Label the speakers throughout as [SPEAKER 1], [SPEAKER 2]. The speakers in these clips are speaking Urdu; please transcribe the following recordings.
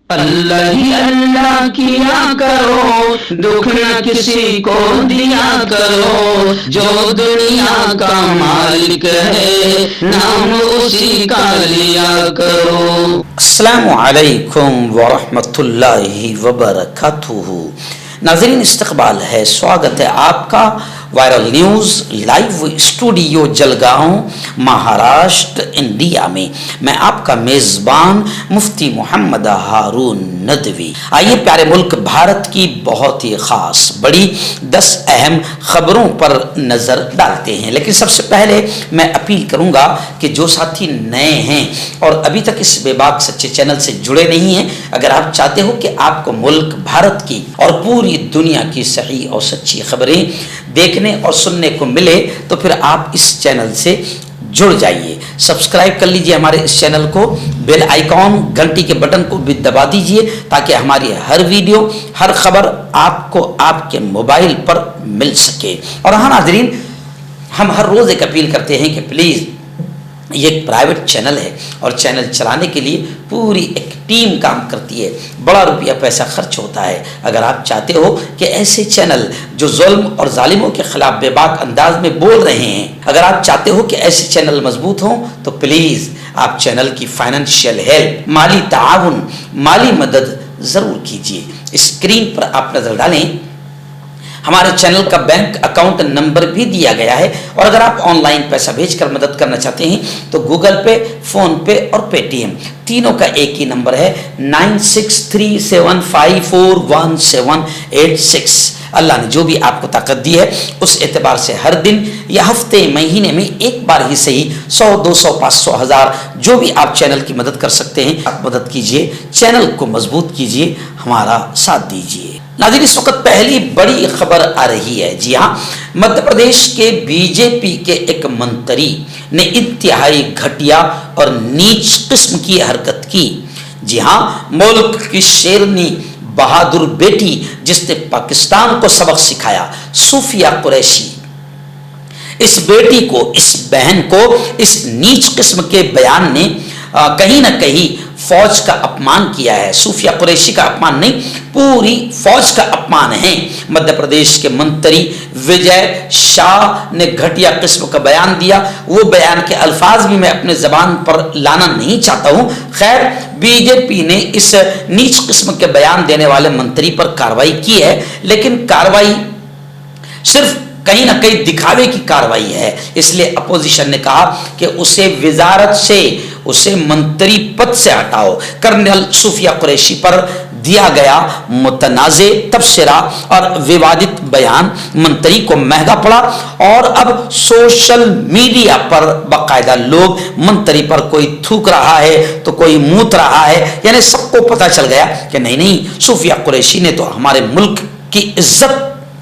[SPEAKER 1] اللہ ہی اللہ کیا کرو، دکھ نہ کسی کو دیا کرو، جو دنیا کا مالک ہے نام اسی کا لیا کرو۔
[SPEAKER 2] السلام علیکم ورحمۃ اللہ وبرکاتہ۔ ناظرین، استقبال ہے، سواگت ہے آپ کا viral news live studio Jalgaon, Maharashtra, India میں۔ میں آپ کا میزبان مفتی محمد ہارون ندوی۔ آئیے پیارے ملک بھارت کی بہت ہی خاص بڑی 10 اہم خبروں پر نظر ڈالتے ہیں، لیکن سب سے پہلے میں اپیل کروں گا کہ جو ساتھی نئے ہیں اور ابھی تک اس بے باک سچے چینل سے جڑے نہیں ہیں، اگر آپ چاہتے ہو کہ آپ کو ملک بھارت کی اور پوری دنیا کی صحیح اور سچی خبریں دیکھنے اور سننے کو ملے تو پھر آپ اس چینل سے جڑ جائیے، سبسکرائب کر لیجئے ہمارے اس چینل کو، بیل آئیکن گھنٹی کے بٹن کو بھی دبا دیجئے تاکہ ہماری ہر ویڈیو، ہر خبر آپ کو آپ کے موبائل پر مل سکے۔ اور ہاں ناظرین، ہم ہر روز ایک اپیل کرتے ہیں کہ پلیز، یہ ایک پرائیویٹ چینل ہے اور چینل چلانے کے لیے پوری ایک ٹیم کام کرتی ہے، بڑا روپیہ پیسہ خرچ ہوتا ہے۔ اگر آپ چاہتے ہو کہ ایسے چینل جو ظلم اور ظالموں کے خلاف بے باک انداز میں بول رہے ہیں، اگر آپ چاہتے ہو کہ ایسے چینل مضبوط ہوں تو پلیز آپ چینل کی فائنینشیل ہیلپ، مالی تعاون، مالی مدد ضرور کیجیے۔ اسکرین پر آپ نظر ڈالیں، ہمارے چینل کا بینک اکاؤنٹ نمبر بھی دیا گیا ہے، اور اگر آپ آن لائن پیسہ بھیج کر مدد کرنا چاہتے ہیں تو گوگل پے، فون پے اور پے ٹی ایم تینوں کا ایک ہی نمبر ہے 9637541786۔ اللہ نے جو بھی آپ کو طاقت دی ہے اس اعتبار سے ہر دن یا ہفتے مہینے میں ایک بار ہی صحیح 100، 200، 500، 1000 جو بھی آپ چینل کی مدد کر سکتے ہیں آپ مدد کیجیے، چینل کو مضبوط کیجیے، ہمارا ساتھ دیجیے۔ ناظرین، اس وقت پہلی بڑی خبر آ رہی ہے۔ جی ہاں، مدھیہ پردیش کے بی جے پی کے ایک منتری نے انتہائی گھٹیا اور نیچ قسم کی حرکت کی۔ جی ہاں، ملک کی شیرنی بہادر بیٹی جس نے پاکستان کو سبق سکھایا، صوفیہ قریشی، اس بیٹی کو، اس بہن کو اس نیچ قسم کے بیان نے کہیں نہ کہیں فوج کا اپمان کیا ہے۔ صوفیہ قریشی کا اپمان نہیں، پوری فوج کا اپمان ہے۔ مدھیہ پردیش کے منتری وجے شاہ نے گھٹیا قسم کا بیان دیا، وہ بیان کے الفاظ بھی میں اپنے زبان پر لانا نہیں چاہتا ہوں۔ خیر، بی جے پی نے اس نیچ قسم کے بیان دینے والے منتری پر کارروائی کی ہے، لیکن کارروائی صرف کہیں نہ کہیں دکھاوے کی کارروائی ہے۔ اس لیے اپوزیشن نے کہا کہ اسے وزارت سے، اسے منتری پد سے ہٹاؤ۔ کرنل صوفیہ قریشی پر دیا گیا متنازع تبصرہ اور ووادت بیان منتری کو مہنگا پڑا، اور اب سوشل میڈیا پر باقاعدہ لوگ منتری پر کوئی تھوک رہا ہے تو کوئی موت رہا ہے، یعنی سب کو پتہ چل گیا کہ نہیں، صوفیہ قریشی نے تو ہمارے ملک کی عزت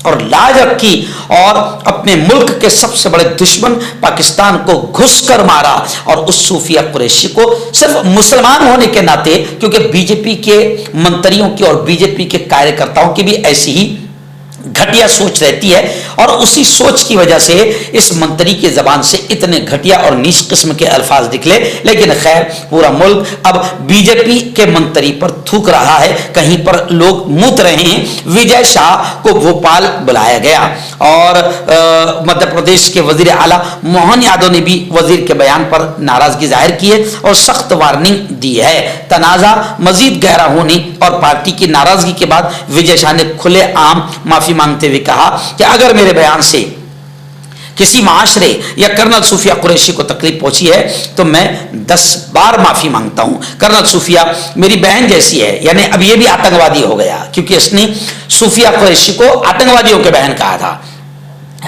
[SPEAKER 2] اور لاج رکھی اور اپنے ملک کے سب سے بڑے دشمن پاکستان کو گھس کر مارا۔ اور اس صوفیہ قریشی کو صرف مسلمان ہونے کے ناطے، کیونکہ بی جے پی کے منتریوں کی اور بی جے پی کے کارکرتاؤں کی بھی ایسی ہی گھٹیا سوچ رہتی ہے، اور اسی سوچ کی وجہ سے اس منتری کی زبان سے اتنے گھٹیا اور نیچ قسم کے الفاظ نکلے۔ لیکن خیر، پورا ملک اب بی جے پی کے منتری پر تھوک رہا ہے، کہیں پر لوگ موت رہے ہیں۔ وجے شاہ کو بھوپال بلایا گیا، اور مدھیہ پردیش کے وزیر اعلیٰ موہن یادو نے بھی وزیر کے بیان پر ناراضگی ظاہر کی ہے اور سخت وارننگ دی ہے۔ تنازع مزید گہرا ہونے اور پارٹی کی ناراضگی کے بعد وجے شاہ نے کھلے عام معافی مانگتے ہوئے کہا کہ اگر میرے بیان سے کسی معاشرے یا کرنل صوفیہ قریشی کو تکلیف پہنچی ہے تو میں 10 بار معافی مانگتا ہوں۔ کرنل صوفیہ میری بہن جیسی ہے، یعنی اب یہ بھی آتنکوادی ہو گیا کیونکہ اس نے صوفیہ قریشی کو آتنکوادیوں کے بہن کہا تھا۔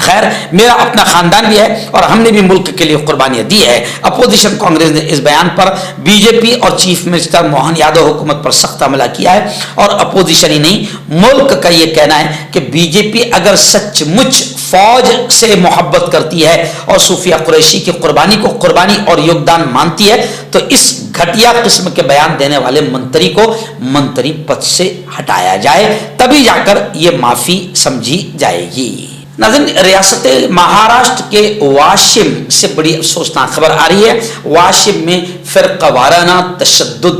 [SPEAKER 2] خیر، میرا اپنا خاندان بھی ہے اور ہم نے بھی ملک کے لیے قربانیاں دی ہے۔ اپوزیشن کانگریس نے اس بیان پر بی جے پی اور چیف منسٹر موہن یادو حکومت پر سخت حملہ کیا ہے، اور اپوزیشن ہی نہیں، ملک کا یہ کہنا ہے کہ بی جے پی اگر سچ مچ فوج سے محبت کرتی ہے اور صوفیہ قریشی کی قربانی کو قربانی اور یوگدان مانتی ہے تو اس گھٹیا قسم کے بیان دینے والے منتری کو منتری پد سے ہٹایا جائے، تبھی جا کر یہ معافی سمجھی جائے گی۔ ناظرین، ریاست مہاراشٹر کے واشم سے بڑی افسوسناک خبر آ رہی ہے۔ واشم میں فرقہ وارانہ تشدد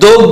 [SPEAKER 2] 2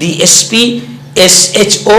[SPEAKER 2] DSP SHO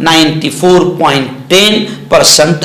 [SPEAKER 2] 94.10%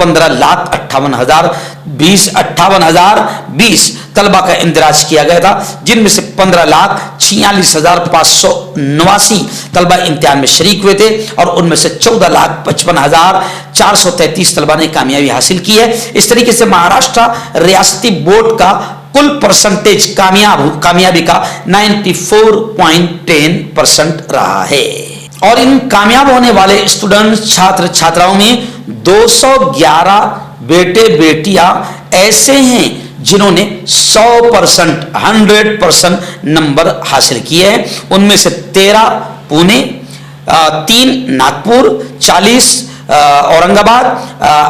[SPEAKER 2] 15,58,020 طلبہ کا اندراج کیا گیا تھا، جن میں سے 15,46,589 طلبہ امتحان میں شریک ہوئے تھے اور ان میں سے 14,55,433 طلبہ نے کامیابی حاصل کی ہے۔ اس طریقے سے مہاراشٹر ریاستی بورڈ کا کل پرسنٹیج کامیابی کا 94.10% رہا ہے، اور ان کامیاب ہونے والے اسٹوڈنٹ چھاتراؤں میں 211 بیٹے بیٹیاں ایسے ہیں جنہوں نے 100% نمبر حاصل کیے ہیں۔ ان میں سے 13 پونے، 3 ناگپور، 40 اورنگ آباد،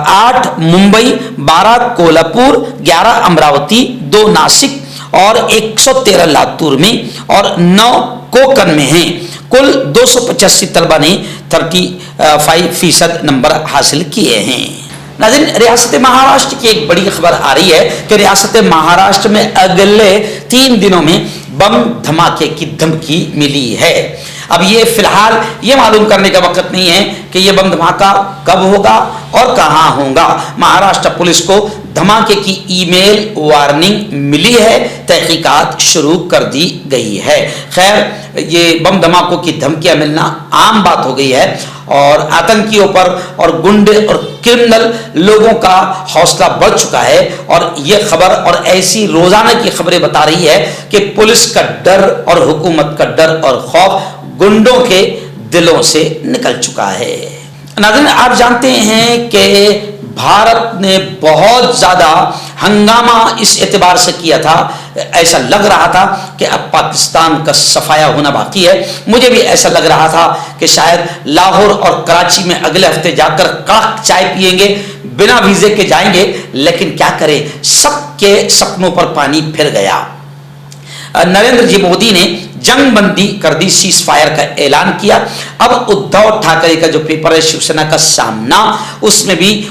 [SPEAKER 2] 8 ممبئی، 12 کولہاپور، 11 امراوتی، 2 ناسک اور 113 لاتور میں اور 9 کوکن میں ہیں۔ کل 285 طلبہ نے 35% نمبر حاصل کیے ہیں۔ ناظرین، ریاست مہاراشٹر کی ایک بڑی خبر آ رہی ہے کہ ریاست مہاراشٹر میں اگلے 3 دنوں میں بم دھماکے کی دھمکی ملی ہے۔ اب یہ فی الحال یہ معلوم کرنے کا وقت نہیں ہے کہ یہ بم دھماکہ کب ہوگا اور کہاں ہوگا۔ مہاراشٹر پولیس کو دھماکے کی ای میل وارننگ ملی ہے، تحقیقات شروع کر دی گئی ہے۔ خیر، یہ بم دھماکوں کی دھمکیاں ملنا عام بات ہو گئی ہے اور آتنکیوں پر اور گنڈے اور کرمنل لوگوں کا حوصلہ بڑھ چکا ہے، اور یہ خبر اور ایسی روزانہ کی خبریں بتا رہی ہے کہ پولیس کا ڈر اور حکومت کا ڈر اور خوف گنڈوں کے دلوں سے نکل چکا ہے۔ ناظرین، آپ جانتے ہیں کہ بھارت نے بہت زیادہ ہنگامہ اس اعتبار سے کیا تھا، ایسا لگ رہا تھا کہ اب پاکستان کا صفایا ہونا باقی ہے۔ مجھے بھی ایسا لگ رہا تھا کہ شاید لاہور اور کراچی میں اگلے ہفتے جا کر کڑک چائے پیئیں گے، بنا ویزے کے جائیں گے، لیکن کیا کریں، سب کے سپنوں پر پانی پھر گیا۔ نریندر جی مودی نے جنگ بندی کر دی، سیز فائر کا اعلان کیا۔ اب ادھو ٹھاکرے کا جو پیپر ہے شیو سینا کا سامنا، اس میں بھی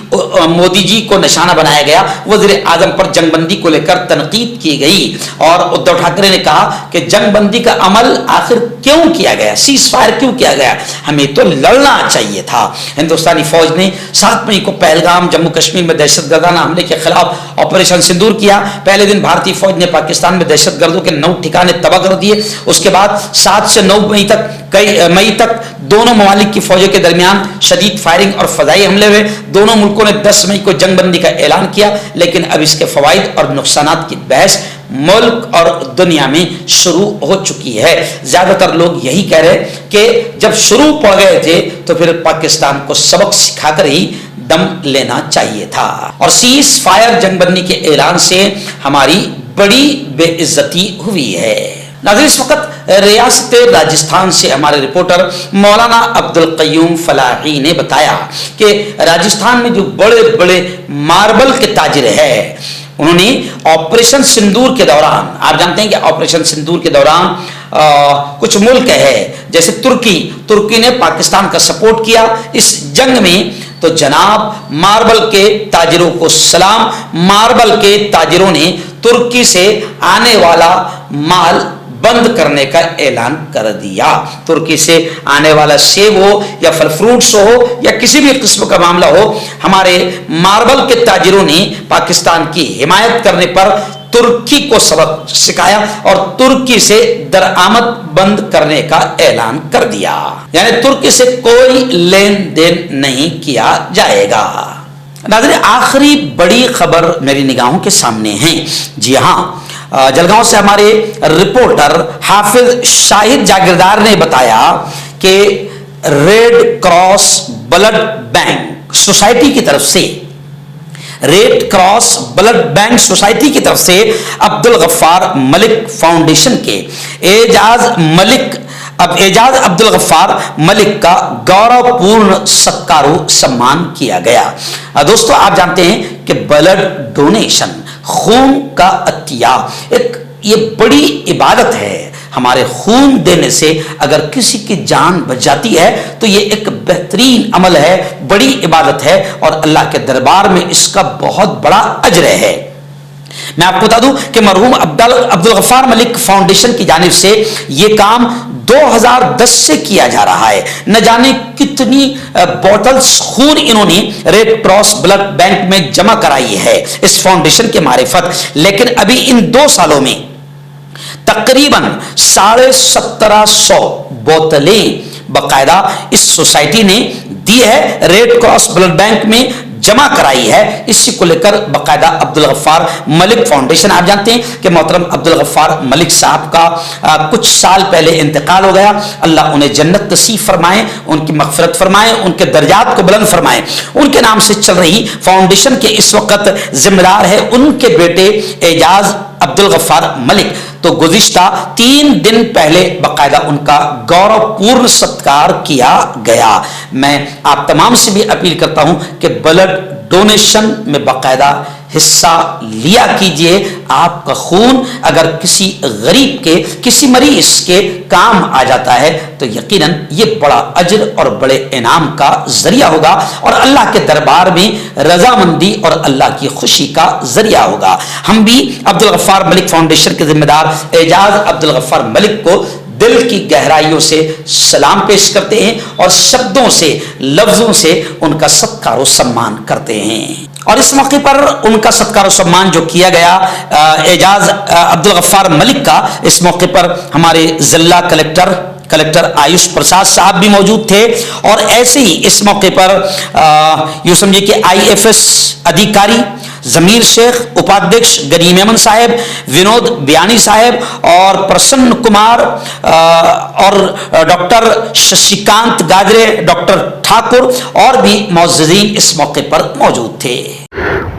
[SPEAKER 2] مودی جی کو نشانہ بنایا گیا۔ وزیر اعظم پر جنگ بندی کو لے کر تنقید کی گئی اور ادھو ٹھاکرے نے کہا کہ جنگ بندی کا عمل آخر کیوں کیا گیا، سیز فائر کیوں کیا گیا، ہمیں تو لڑنا چاہیے تھا۔ ہندوستانی فوج نے 7 مئی کو پہلگام جموں کشمیر میں دہشت گردانہ حملے کے خلاف آپریشن سندور کیا۔ پہلے دن بھارتی فوج نے پاکستان میں دہشت گردوں کے 9 ٹھکانے تباہ کر دیے۔ اس کے بعد 7 سے 9 مئی تک دونوں ممالک کی فوجوں کے درمیان شدید فائرنگ اور فضائی حملے ہوئے۔ دونوں ملکوں نے 10 مئی کو جنگ بندی کا اعلان کیا، لیکن اب اس کے فوائد اور نقصانات کی بحث ملک اور دنیا میں شروع ہو چکی ہے۔ زیادہ تر لوگ یہی کہہ رہے کہ جب شروع پڑ گئے تھے تو پھر پاکستان کو سبق سکھا کر ہی دم لینا چاہیے تھا، اور سیز فائر جنگ بندی کے اعلان سے ہماری بڑی بے عزتی ہوئی ہے۔ ناظرین، اس وقت ریاست راجستھان سے ہمارے رپورٹر مولانا عبدالقیوم فلاحی نے بتایا کہ راجستھان میں جو بڑے بڑے ماربل کے تاجر ہیں، انہوں نے آپریشن سندور کے دوران، آپ جانتے ہیں کہ آپریشن سندور کے دوران کچھ ملک ہے جیسے ترکی نے پاکستان کا سپورٹ کیا اس جنگ میں، تو جناب ماربل کے تاجروں کو سلام، ماربل کے تاجروں نے ترکی سے آنے والا مال بند کرنے کا اعلان کر دیا۔ ترکی سے آنے والا سیب ہو یا پھل فروٹس ہو یا کسی بھی قسم کا معاملہ ہو، ہمارے ماربل کے تاجروں نے پاکستان کی حمایت کرنے پر ترکی کو سبق سکھایا اور ترکی سے درآمد بند کرنے کا اعلان کر دیا، یعنی ترکی سے کوئی لین دین نہیں کیا جائے گا۔ ناظرین، آخری بڑی خبر میری نگاہوں کے سامنے ہے۔ جی ہاں، جلگاؤں سے ہمارے رپورٹر حافظ شاہد جاگیردار نے بتایا کہ Red Cross blood bank society کی طرف سے عبدالغفار ملک فاؤنڈیشن کے اعجاز عبدالغفار ملک کا گورو پورن ستکارو سمان کیا گیا۔ دوستو، آپ جانتے ہیں کہ بلڈ ڈونیشن، خون کا عطیہ، یہ بڑی عبادت ہے۔ ہمارے خون دینے سے اگر کسی کی جان بچ جاتی ہے تو یہ ایک بہترین عمل ہے، بڑی عبادت ہے، اور اللہ کے دربار میں اس کا بہت بڑا اجر ہے۔ میں آپ کو بتا دوں کہ مرحوم عبدالغفار ملک فاؤنڈیشن کی جانب سے یہ کام 2010 سے کیا جا رہا ہے. نہ جانے کتنی بوٹلز خون انہوں نے ریڈ کراس بلڈ بینک میں جمع کرائی ہے اس فاؤنڈیشن کے معرفت. لیکن ابھی ان 2 سالوں میں تقریباً 1750 بوتلیں باقاعدہ اس سوسائٹی نے دی ہے, ریڈ کراس بلڈ بینک میں جمع کرائی ہے. اسی کو لے کر باقاعدہ عبدالغفار ملک فاؤنڈیشن, آپ جانتے ہیں کہ محترم عبدالغفار ملک صاحب کا کچھ سال پہلے انتقال ہو گیا. اللہ انہیں جنت نصیب فرمائے, ان کی مغفرت فرمائے, ان کے درجات کو بلند فرمائے. ان کے نام سے چل رہی فاؤنڈیشن کے اس وقت ذمہ دار ہے ان کے بیٹے اعجاز عبدالغفار ملک. تو گزشتہ 3 دن پہلے باقاعدہ ان کا گورو پورن ستکار کیا گیا. میں آپ تمام سے بھی اپیل کرتا ہوں کہ بلڈ ڈونیشن میں باقاعدہ حصہ لیا کیجئے. آپ کا خون اگر کسی غریب کے, کسی مریض کے کام آ جاتا ہے تو یقیناً یہ بڑا اجر اور بڑے انعام کا ذریعہ ہوگا اور اللہ کے دربار میں رضامندی اور اللہ کی خوشی کا ذریعہ ہوگا. ہم بھی عبدالغفار ملک فاؤنڈیشن کے ذمہ دار اعجاز عبدالغفار ملک کو دل کی گہرائیوں سے سلام پیش کرتے ہیں اور شبدوں سے, لفظوں سے ان کا ستکار و سمان کرتے ہیں. اور اس موقع پر ان کا ستکار و سمان جو کیا گیا اعجاز عبدالغفار ملک کا, اس موقع پر ہمارے ضلع کلیکٹر آیوش پرساد صاحب بھی موجود تھے. اور ایسے ہی اس موقع پر یوں سمجھے کہ IFS ادھیکاری ضمیر شیخ, اپادھیکش گنیم احمد صاحب, ونود بیانی صاحب اور پرسن کمار اور ڈاکٹر ششیکانت گاجرے, ڈاکٹر ٹھاکر اور بھی معززین اس موقع پر موجود تھے.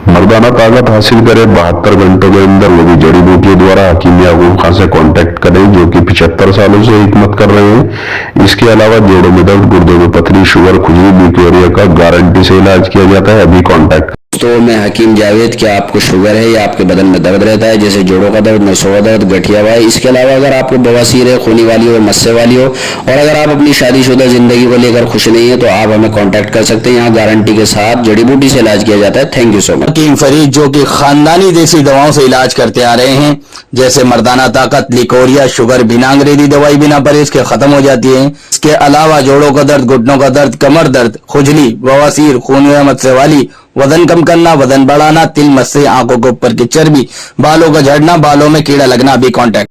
[SPEAKER 3] مردانہ طاقت حاصل کرے 72 گھنٹوں کے اندر, وہ بھی جڑی بوٹیوں دوارا حکیم یعقوب خان سے کانٹیکٹ کریں جو کہ 75 سالوں سے حکمت کر رہے ہیں. اس کے علاوہ جوڑوں میں درد, گردوں میں پتھری, شوگر, کھجلی, بیکٹیریا کا گارنٹی سے علاج کیا جاتا ہے. ابھی کانٹیکٹ.
[SPEAKER 4] تو میں حکیم جاوید, کیا آپ کو شوگر ہے یا آپ کے بدن میں درد رہتا ہے جیسے جوڑوں کا درد, نسوں کا درد, گٹھیا ہوا ہے؟ اس کے علاوہ اگر آپ کو بواسیر ہے, خونی والی ہو, مسے والی ہو, اور اگر آپ اپنی شادی شدہ زندگی کو لے کر خوش نہیں ہیں تو آپ ہمیں کانٹیکٹ کر سکتے ہیں. یہاں گارنٹی کے ساتھ جڑی بوٹی سے علاج کیا جاتا ہے. تھینک یو سو مچ.
[SPEAKER 5] حکیم فرید جو کہ خاندانی دیسی دواؤں سے علاج کرتے آ رہے ہیں, جیسے مردانہ طاقت, لیکوریا, شوگر بنا انگریزی دوائی بنا پرہیز کے ختم ہو جاتی ہے. اس کے علاوہ جوڑوں کا درد, گھٹنوں کا درد, کمر درد, کھجلی, بواسیر, خون یا مسے والی, وزن کم کرنا, وزن بڑھانا, تل, مسے, آنکھوں کے اوپر کی چربی, بالوں کا جھڑنا, بالوں میں کیڑا لگنا, بھی کانٹیکٹ.